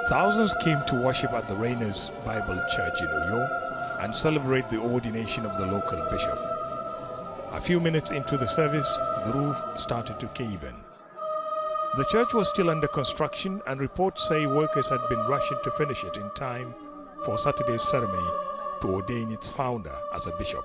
Thousands came to worship at the Rainers Bible Church in Uyo and celebrate the ordination of the local bishop. A few minutes into the service, the roof started to cave in. The church was still under construction, and reports say workers had been rushing to finish it in time for Saturday's ceremony to ordain its founder as a bishop.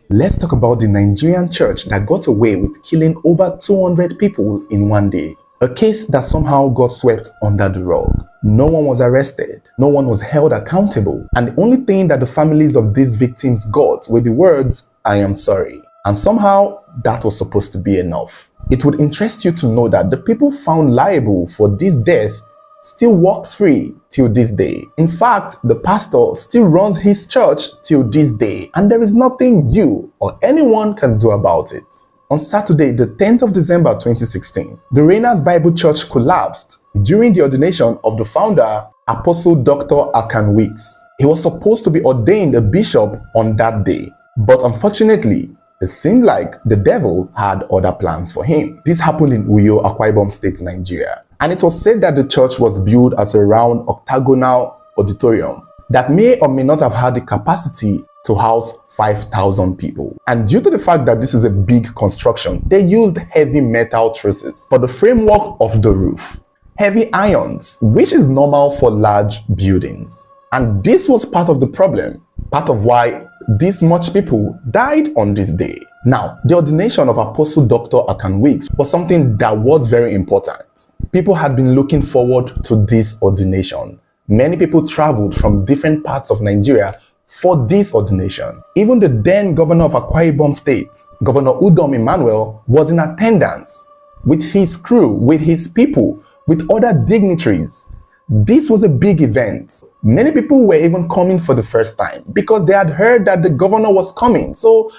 Let's talk about the Nigerian church that got away with killing over 200 people in one day. A case that somehow got swept under the rug. No one was arrested, no one was held accountable, and the only thing that the families of these victims got were the words, "I am sorry." And somehow, that was supposed to be enough. It would interest you to know that the people found liable for this death still walks free till this day. In fact, the pastor still runs his church till this day, and there is nothing you or anyone can do about it. On Saturday, the 10th of December 2016, the Rainers Bible Church collapsed during the ordination of the founder, Apostle Dr. Akan Weeks. He was supposed to be ordained a bishop on that day, but unfortunately, it seemed like the devil had other plans for him. This happened in Uyo, Akwa Ibom State, Nigeria. And it was said that the church was built as a round octagonal auditorium that may or may not have had the capacity to house 5,000 people. And due to the fact that this is a big construction, they used heavy metal trusses for the framework of the roof. Heavy irons, which is normal for large buildings. And this was part of the problem, part of why this much people died on this day. Now, the ordination of Apostle Dr. Akan Weeks was something that was very important. People had been looking forward to this ordination. Many people traveled from different parts of Nigeria for this ordination. Even the then governor of Akwa Ibom State, Governor Udom Emmanuel, was in attendance with his crew, with his people, with other dignitaries. This was a big event. Many people were even coming for the first time because they had heard that the governor was coming. So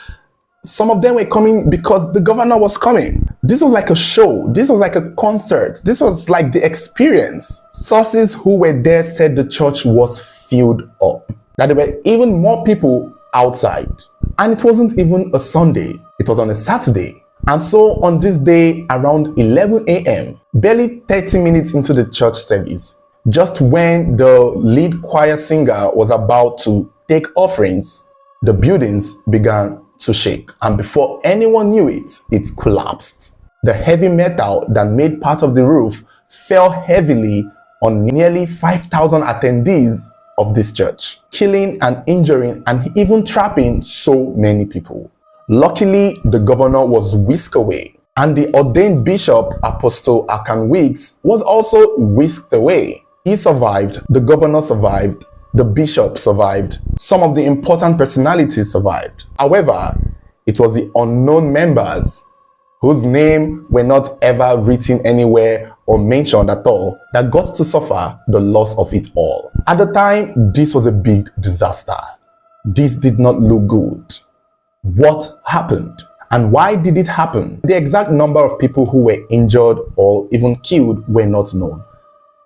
some of them were coming because the governor was coming. This was like a show. This was like a concert. This was like the experience. Sources who were there said the church was filled up, that there were even more people outside. And it wasn't even a Sunday. It was on a Saturday. And so on this day, around 11 a.m., barely 30 minutes into the church service, just when the lead choir singer was about to take offerings, the buildings began to shake. And before anyone knew it, it collapsed. The heavy metal that made part of the roof fell heavily on nearly 5,000 attendees of this church, killing and injuring and even trapping so many people. Luckily, the governor was whisked away, and the ordained bishop, Apostle Akan Weeks, was also whisked away. He survived, the governor survived, the bishop survived, some of the important personalities survived. However, it was the unknown members whose name were not ever written anywhere or mentioned at all that got to suffer the loss of it all. At the time, this was a big disaster. This did not look good. What happened? And why did it happen? The exact number of people who were injured or even killed were not known.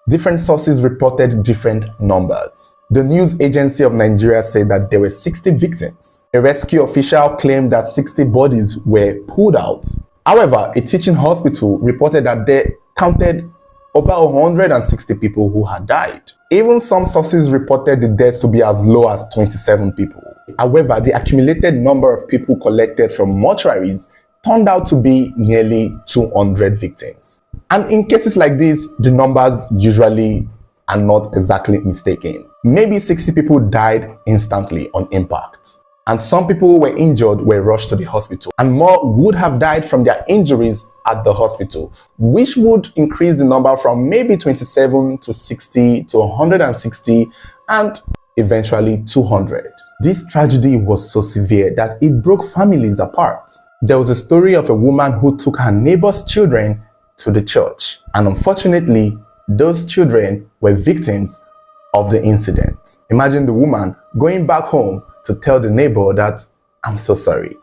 Different sources reported different numbers. The news agency of Nigeria said that there were 60 victims. A rescue official claimed that 60 bodies were pulled out. However, a teaching hospital reported that they counted over 160 people who had died. Even some sources reported the deaths to be as low as 27 people. However, the accumulated number of people collected from mortuaries turned out to be nearly 200 victims. And in cases like this, the numbers usually are not exactly mistaken. Maybe 60 people died instantly on impact, and some people who were injured were rushed to the hospital, and more would have died from their injuries at the hospital, which would increase the number from maybe 27 to 60 to 160 and eventually 200. This tragedy was so severe that it broke families apart. There was a story of a woman who took her neighbor's children to the church, and unfortunately, those children were victims of the incident. Imagine the woman going back home to tell the neighbor that, "I'm so sorry,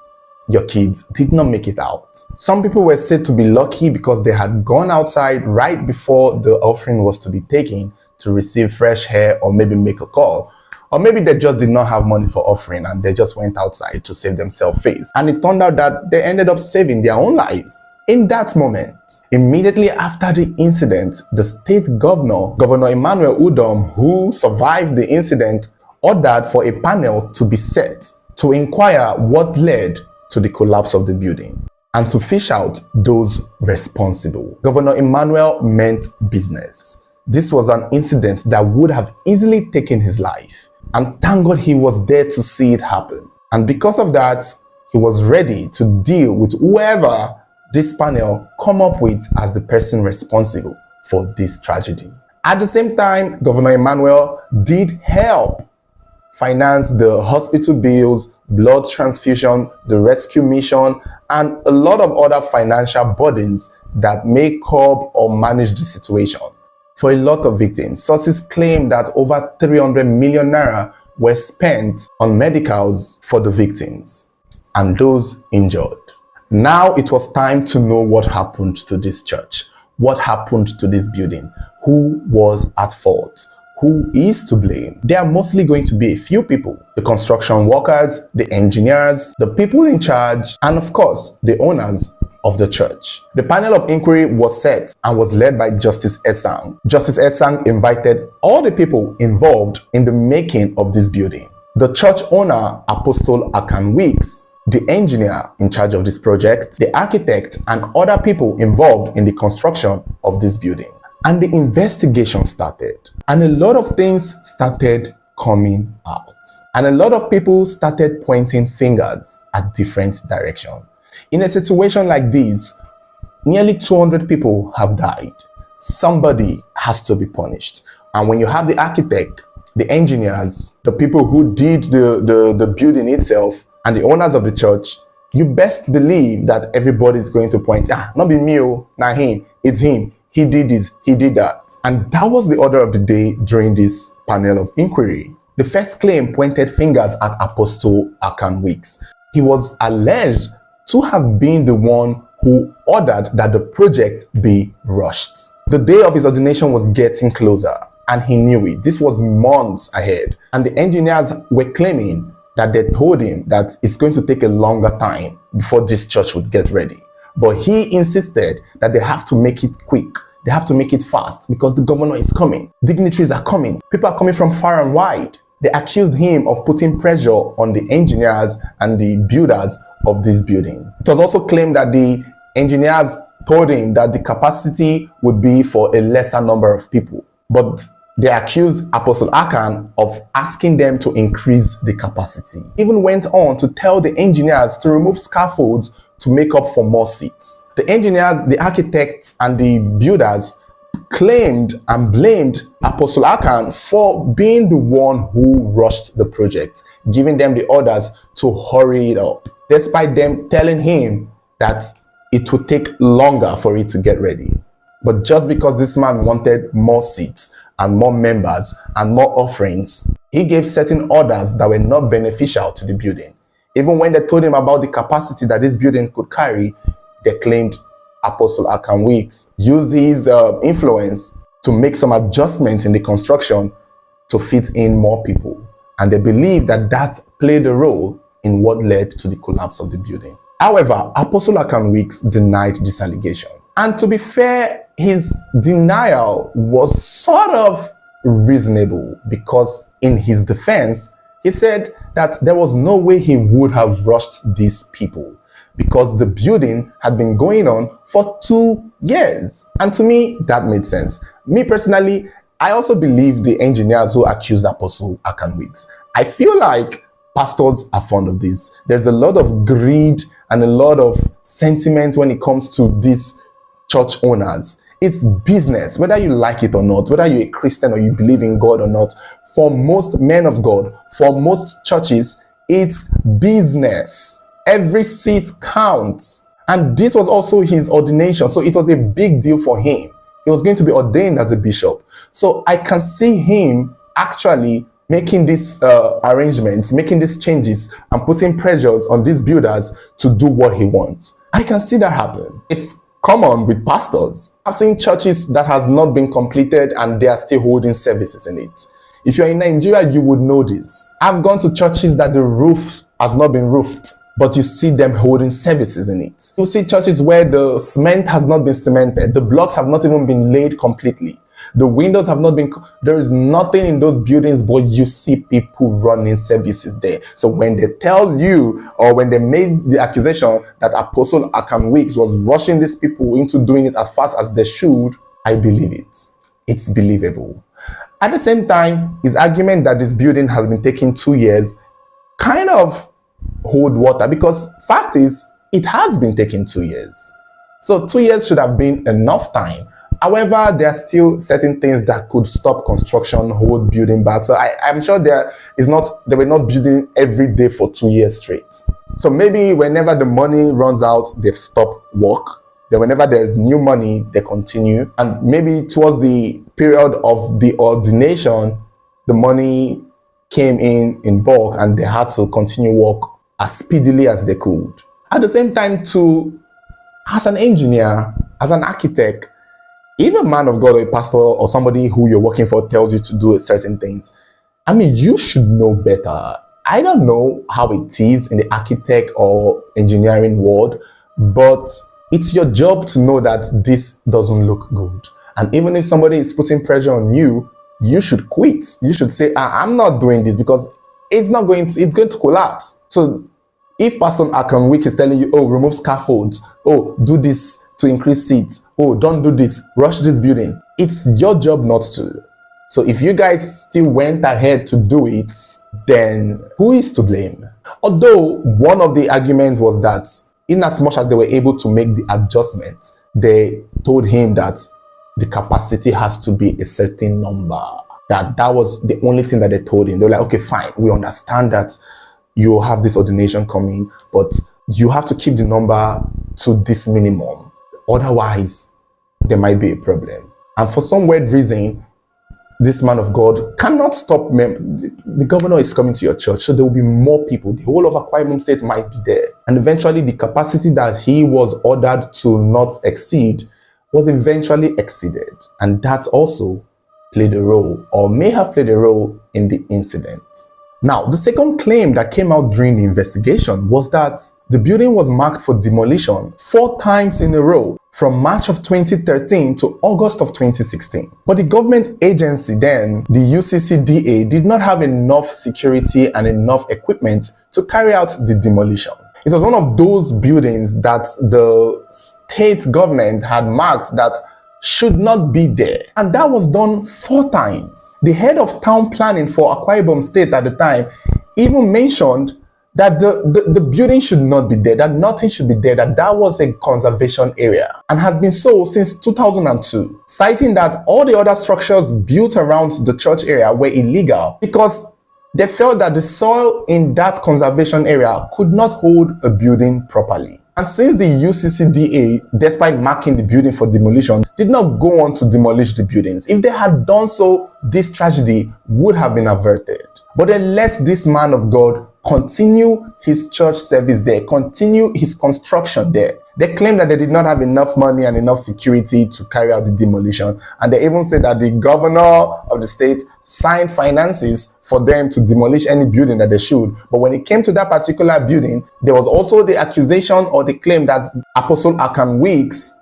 your kids did not make it out." Some people were said to be lucky because they had gone outside right before the offering was to be taken to receive fresh air or maybe make a call. Or maybe they just did not have money for offering and they just went outside to save themselves face. And it turned out that they ended up saving their own lives. In that moment, immediately after the incident, the state governor, Governor Emmanuel Udom, who survived the incident, ordered for a panel to be set to inquire what led to the collapse of the building and to fish out those responsible. Governor Emmanuel meant business. This was an incident that would have easily taken his life, and thank God he was there to see it happen. And because of that, he was ready to deal with whoever this panel come up with as the person responsible for this tragedy. At the same time, Governor Emmanuel did help finance the hospital bills, blood transfusion, the rescue mission, and a lot of other financial burdens that may curb or manage the situation. For a lot of victims, sources claim that over 300 million naira were spent on medicals for the victims and those injured. Now it was time to know what happened to this church, what happened to this building, who was at fault, who is to blame. There are mostly going to be a few people: the construction workers, the engineers, the people in charge, and of course, the owners of the church. The panel of inquiry was set and was led by Justice Esang. Justice Esang invited all the people involved in the making of this building: the church owner, Apostle Akan Weeks, the engineer in charge of this project, the architect, and other people involved in the construction of this building. And the investigation started, and a lot of things started coming out, and a lot of people started pointing fingers at different directions. In a situation like this, nearly 200 people have died. Somebody has to be punished. And when you have the architect, the engineers, the people who did the building itself, and the owners of the church, you best believe that everybody is going to point, not be me, not him, it's him. He did this, he did that. And that was the order of the day during this panel of inquiry. The first claim pointed fingers at Apostle Akan Weeks. He was alleged to have been the one who ordered that the project be rushed. The day of his ordination was getting closer, and he knew it. This was months ahead. And the engineers were claiming that they told him that it's going to take a longer time before this church would get ready. But he insisted that they have to make it quick. They have to make it fast because the governor is coming. Dignitaries are coming. People are coming from far and wide. They accused him of putting pressure on the engineers and the builders of this building. It was also claimed that the engineers told him that the capacity would be for a lesser number of people. But they accused Apostle Akan of asking them to increase the capacity. Even went on to tell the engineers to remove scaffolds to make up for more seats. The engineers, the architects, and the builders claimed and blamed Apostle Akan for being the one who rushed the project, giving them the orders to hurry it up, despite them telling him that it would take longer for it to get ready. But just because this man wanted more seats and more members and more offerings, he gave certain orders that were not beneficial to the building. Even when they told him about the capacity that this building could carry, they claimed Apostle Akan Weeks used his influence to make some adjustments in the construction to fit in more people. And they believe that that played a role in what led to the collapse of the building. However, Apostle Akan Weeks denied this allegation. And to be fair, his denial was sort of reasonable because in his defense, he said that there was no way he would have rushed these people because the building had been going on for 2 years. And to me, that made sense. Me personally, I also believe the engineers who accused Apostle Akan Weeks. I feel like pastors are fond of this. There's a lot of greed and a lot of sentiment when it comes to these church owners. It's business, whether you like it or not, whether you're a Christian or you believe in God or not. For most men of God, for most churches, it's business. Every seat counts. And this was also his ordination. So it was a big deal for him. He was going to be ordained as a bishop. So I can see him actually making these arrangements, making these changes and putting pressures on these builders to do what he wants. I can see that happen. It's common with pastors. I've seen churches that has not been completed and they are still holding services in it. If you're in Nigeria, you would know this. I've gone to churches that the roof has not been roofed. but you see them holding services in it. You see churches where the cement has not been cemented, the blocks have not even been laid completely, the windows have not been, there is nothing in those buildings, but you see people running services there. So when they tell you, or when they made the accusation that Apostle Akan Weeks was rushing these people into doing it as fast as they should, I believe it. It's believable. At the same time, his argument that this building has been taking 2 years kind of hold water, because fact is, it has been taking 2 years. So 2 years should have been enough time. However, there are still certain things that could stop construction, hold building back. So I'm sure they were not building every day for 2 years straight. So maybe whenever the money runs out, they stop work. Then whenever there's new money, they continue. And maybe towards the period of the ordination, the money came in bulk and they had to continue work as speedily as they could. At the same time, too, as an engineer, as an architect, if a man of God or a pastor or somebody who you're working for tells you to do certain things, I mean, you should know better. I don't know how it is in the architect or engineering world, but it's your job to know that this doesn't look good. And even if somebody is putting pressure on you, you should quit. You should say, I'm not doing this, because it's going to collapse. So if Pastor Akan Week is telling you, oh, remove scaffolds, oh, do this to increase seats, oh, don't do this, rush this building, it's your job not to. So if you guys still went ahead to do it, then who is to blame? Although one of the arguments was that in as much as they were able to make the adjustment, they told him that the capacity has to be a certain number. That was the only thing that they told him. They were like, okay, fine, we understand that you have this ordination coming, but you have to keep the number to this minimum. Otherwise, there might be a problem. And for some weird reason, this man of God cannot stop. The governor is coming to your church, so there will be more people. The whole of Akwa Ibom State might be there. And eventually, the capacity that he was ordered to not exceed was eventually exceeded. And that also played a role, or may have played a role, in the incident. Now, the second claim that came out during the investigation was that the building was marked for demolition 4 times in a row, from March of 2013 to August of 2016. But the government agency then, the UCCDA, did not have enough security and enough equipment to carry out the demolition. It was one of those buildings that the state government had marked that should not be there. And that was done 4 times. The head of town planning for Akwa Ibom State at the time even mentioned that the building should not be there, that nothing should be there, that was a conservation area, and has been so since 2002, citing that all the other structures built around the church area were illegal because they felt that the soil in that conservation area could not hold a building properly. And since the UCCDA, despite marking the building for demolition, did not go on to demolish the buildings, if they had done so, this tragedy would have been averted. But they let this man of God continue his church service there, continue his construction there. They claim that they did not have enough money and enough security to carry out the demolition. And they even said that the governor of the state signed finances for them to demolish any building that they should. But when it came to that particular building, there was also the accusation or the claim that Apostle Akan Weeks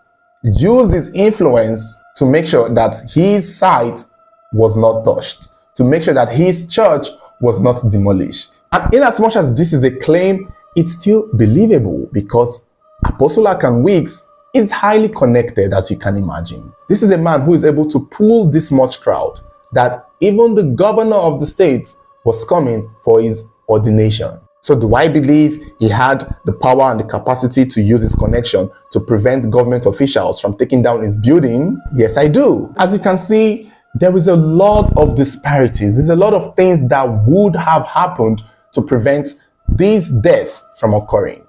used his influence to make sure that his site was not touched, to make sure that his church was not demolished. And in as much as this is a claim, it's still believable because Apostle Akan Weeks is highly connected, as you can imagine. This is a man who is able to pull this much crowd that even the governor of the state was coming for his ordination. So do I believe he had the power and the capacity to use his connection to prevent government officials from taking down his building? Yes, I do. As you can see, there is a lot of disparities. There's a lot of things that would have happened to prevent this death from occurring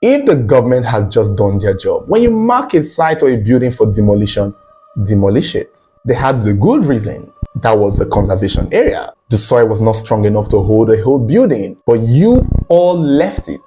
if the government had just done their job. When you mark a site or a building for demolition, demolish it. They had the good reason. That was a conservation area. The soil was not strong enough to hold a whole building, but you all left it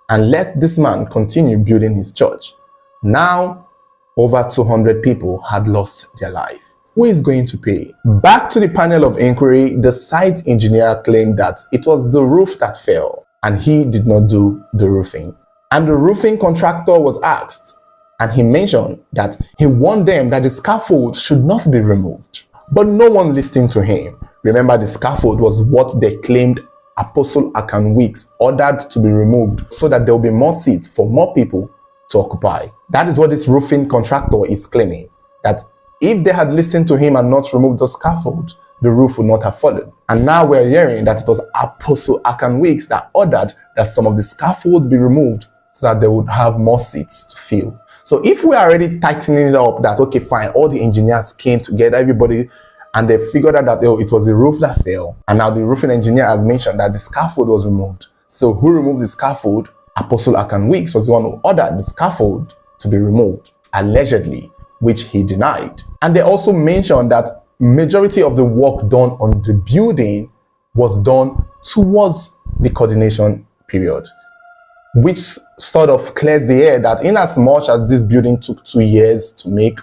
and let this man continue building his church. Now, over 200 people had lost their life. Who is going to pay? Back to the panel of inquiry, the site engineer claimed that it was the roof that fell. and he did not do the roofing. And the roofing contractor was asked, and he mentioned that he warned them that the scaffold should not be removed. But no one listened to him. Remember, the scaffold was what they claimed Apostle Akan Weeks ordered to be removed so that there will be more seats for more people to occupy. That is what this roofing contractor is claiming, that if they had listened to him and not removed the scaffold, the roof would not have fallen. And now we're hearing that it was Apostle Akan Weeks that ordered that some of the scaffolds be removed so that they would have more seats to fill. So if we're already tightening it up, that okay, fine, all the engineers came together, everybody, and they figured out that it was the roof that fell. And now the roofing engineer has mentioned that the scaffold was removed. So who removed the scaffold? Apostle Akan Weeks was the one who ordered the scaffold to be removed, allegedly, which he denied. And they also mentioned that majority of the work done on the building was done towards the coordination period, which sort of clears the air that in as much as this building took 2 years to make,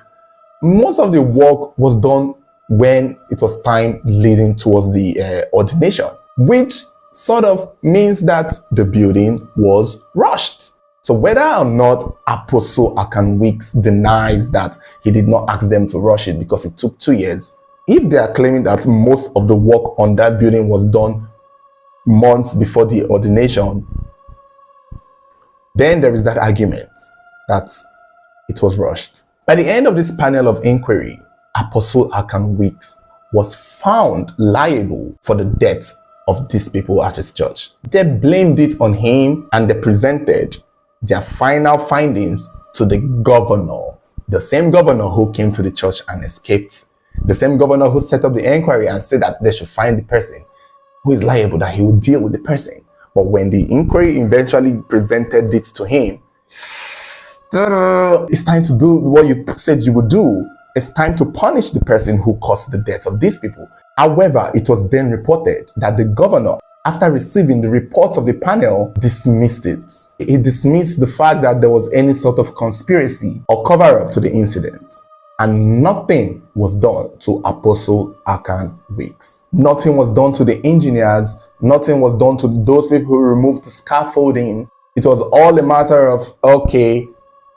most of the work was done when it was time leading towards the ordination, which sort of means that the building was rushed. So whether or not Apostle Akan Weeks denies that he did not ask them to rush it because it took 2 years, if they are claiming that most of the work on that building was done months before the ordination, then there is that argument that it was rushed. By the end of this panel of inquiry, Apostle Akan Weeks was found liable for the death of these people at his church. They blamed it on him and they presented their final findings to the governor, the same governor who came to the church and escaped, the same governor who set up the inquiry and said that they should find the person who is liable, that he would deal with the person. But when the inquiry eventually presented it to him, it's time to do what you said you would do. It's time to punish the person who caused the death of these people. However, it was then reported that the governor, after receiving the reports of the panel, dismissed it. He dismissed the fact that there was any sort of conspiracy or cover-up to the incident. And nothing was done to Apostle Akan Weeks. Nothing was done to the engineers. Nothing was done to those people who removed the scaffolding. It was all a matter of, okay,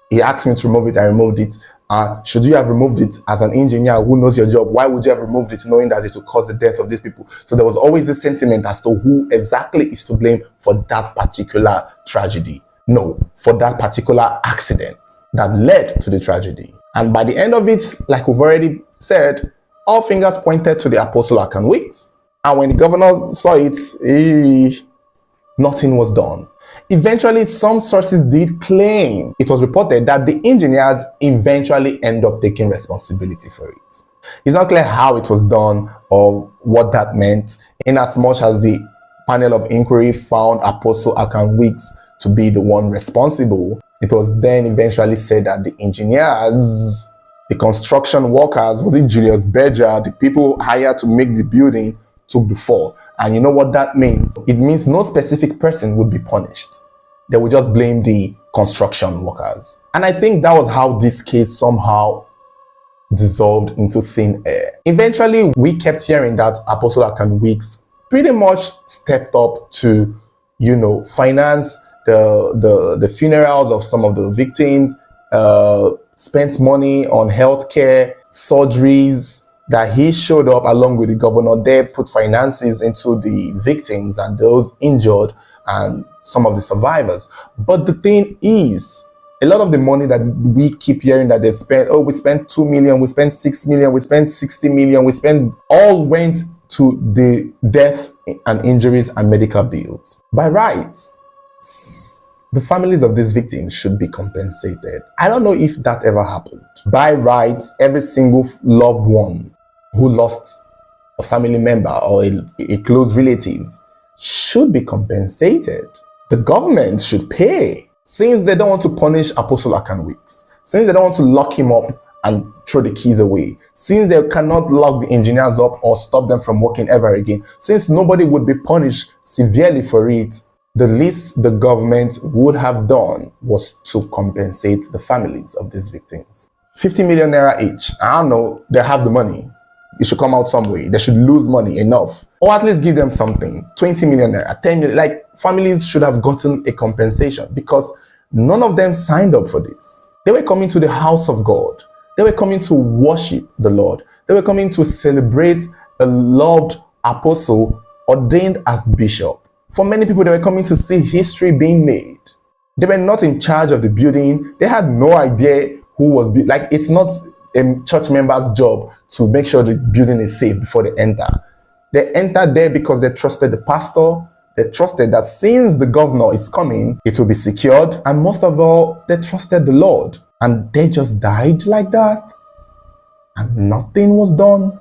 he asked me to remove it, I removed it. Should you have removed it as an engineer who knows your job? Why would you have removed it knowing that it would cause the death of these people? So there was always a sentiment as to who exactly is to blame for that particular tragedy. No, for that particular accident that led to the tragedy. And by the end of it, like we've already said, all fingers pointed to the Apostle Akan Weeks. And when the governor saw it, nothing was done. Eventually, some sources did claim, it was reported that the engineers eventually end up taking responsibility for it. It's not clear how it was done or what that meant, in as much as the panel of inquiry found Apostle Akan Weeks to be the one responsible. It was then eventually said that the engineers, the construction workers, was it Julius Berger, the people hired to make the building, took the fall. And you know what that means? It means no specific person would be punished. They would just blame the construction workers. And I think that was how this case somehow dissolved into thin air. Eventually, we kept hearing that Apostle Akan Weeks pretty much stepped up to, finance the funerals of some of the victims, spent money on healthcare, surgeries, that he showed up along with the governor there, put finances into the victims and those injured and some of the survivors. But the thing is, a lot of the money that we keep hearing that they spent, we spent 2 million, we spent 6 million, we spent 60 million, all went to the death and injuries and medical bills. By rights, the families of these victims should be compensated. I don't know if that ever happened. By rights, every single loved one who lost a family member or a close relative should be compensated. The government should pay. Since they don't want to punish Apostle Akan Weeks, since they don't want to lock him up and throw the keys away, since they cannot lock the engineers up or stop them from working ever again, since nobody would be punished severely for it, the least the government would have done was to compensate the families of these victims. 50 million naira each. I don't know, they have the money. it should come out some way. They should lose money enough, or at least give them something. 20 million naira, 10 million. Like, families should have gotten a compensation, because none of them signed up for this. They were coming to the house of God. They were coming to worship the Lord. They were coming to celebrate a loved apostle ordained as bishop. For many people, they were coming to see history being made. They were not in charge of the building. They had no idea who was, like, it's not a church member's job to make sure the building is safe before they enter. They entered there because they trusted the pastor. They trusted that since the governor is coming, it will be secured. And most of all, they trusted the Lord. And they just died like that. And nothing was done.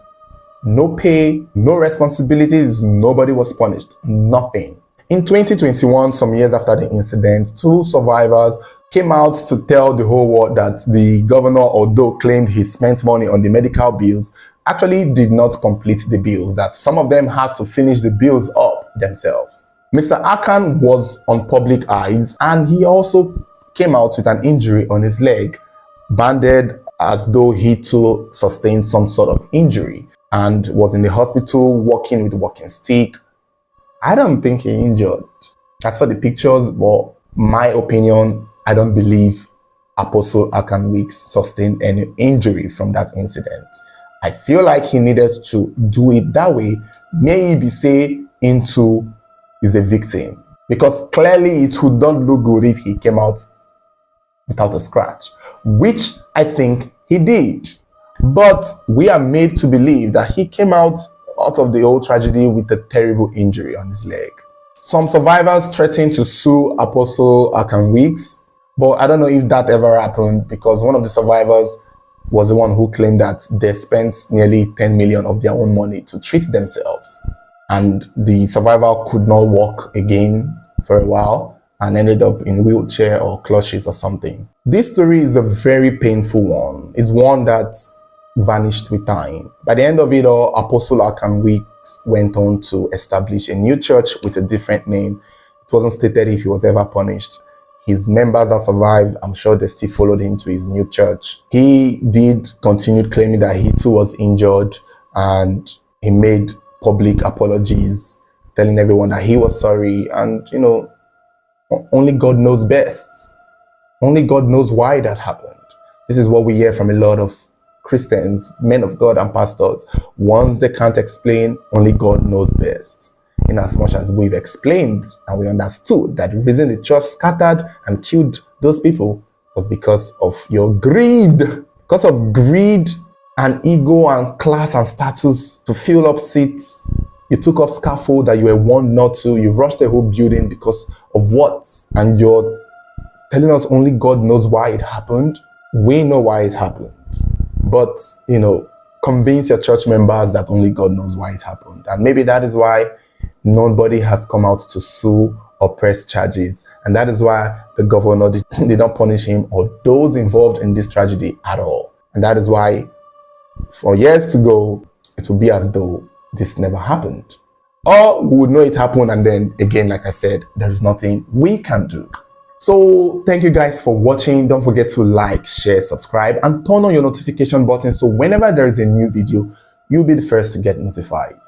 No pay, no responsibilities, nobody was punished. Nothing. In 2021, some years after the incident, 2 survivors came out to tell the whole world that the governor, although claimed he spent money on the medical bills, actually did not complete the bills, that some of them had to finish the bills up themselves. Mr. Akan was on public eyes, and he also came out with an injury on his leg, banded as though he too sustained some sort of injury, and was in the hospital walking with a walking stick. I don't think he injured. I saw the pictures, but my opinion, I don't believe Apostle Akan Weeks sustained any injury from that incident. I feel like he needed to do it that way, maybe say into is a victim, because clearly it would not look good if he came out without a scratch, which I think he did. But we are made to believe that he came out of the whole tragedy with a terrible injury on his leg. Some survivors threatened to sue Apostle Akan Weeks, but I don't know if that ever happened, because one of the survivors was the one who claimed that they spent nearly 10 million of their own money to treat themselves. And the survivor could not walk again for a while and ended up in wheelchair or clutches or something. This story is a very painful one. It's one that vanished with time. By the end of it all, Apostle Akan Weeks went on to establish a new church with a different name. It wasn't stated if he was ever punished. His members that survived, I'm sure they still followed him to his new church. He did continue claiming that he too was injured, and he made public apologies, telling everyone that he was sorry. And, you know, only God knows best. Only God knows why that happened. This is what we hear from a lot of Christians, men of God and pastors. Once they can't explain, only God knows best. In as much as we've explained and we understood that the reason the church scattered and killed those people was because of your greed. Because of greed and ego and class and status to fill up seats. You took off scaffold that you were warned not to. You rushed the whole building because of what? And you're telling us only God knows why it happened. We know why it happened. But, you know, convince your church members that only God knows why it happened. And maybe that is why nobody has come out to sue or press charges. And that is why the governor did not punish him or those involved in this tragedy at all. And that is why for years to go, it will be as though this never happened. Or we would know it happened, and then again, like I said, there is nothing we can do. So thank you guys for watching. Don't forget to like, share, subscribe, and turn on your notification button so whenever there is a new video, you'll be the first to get notified.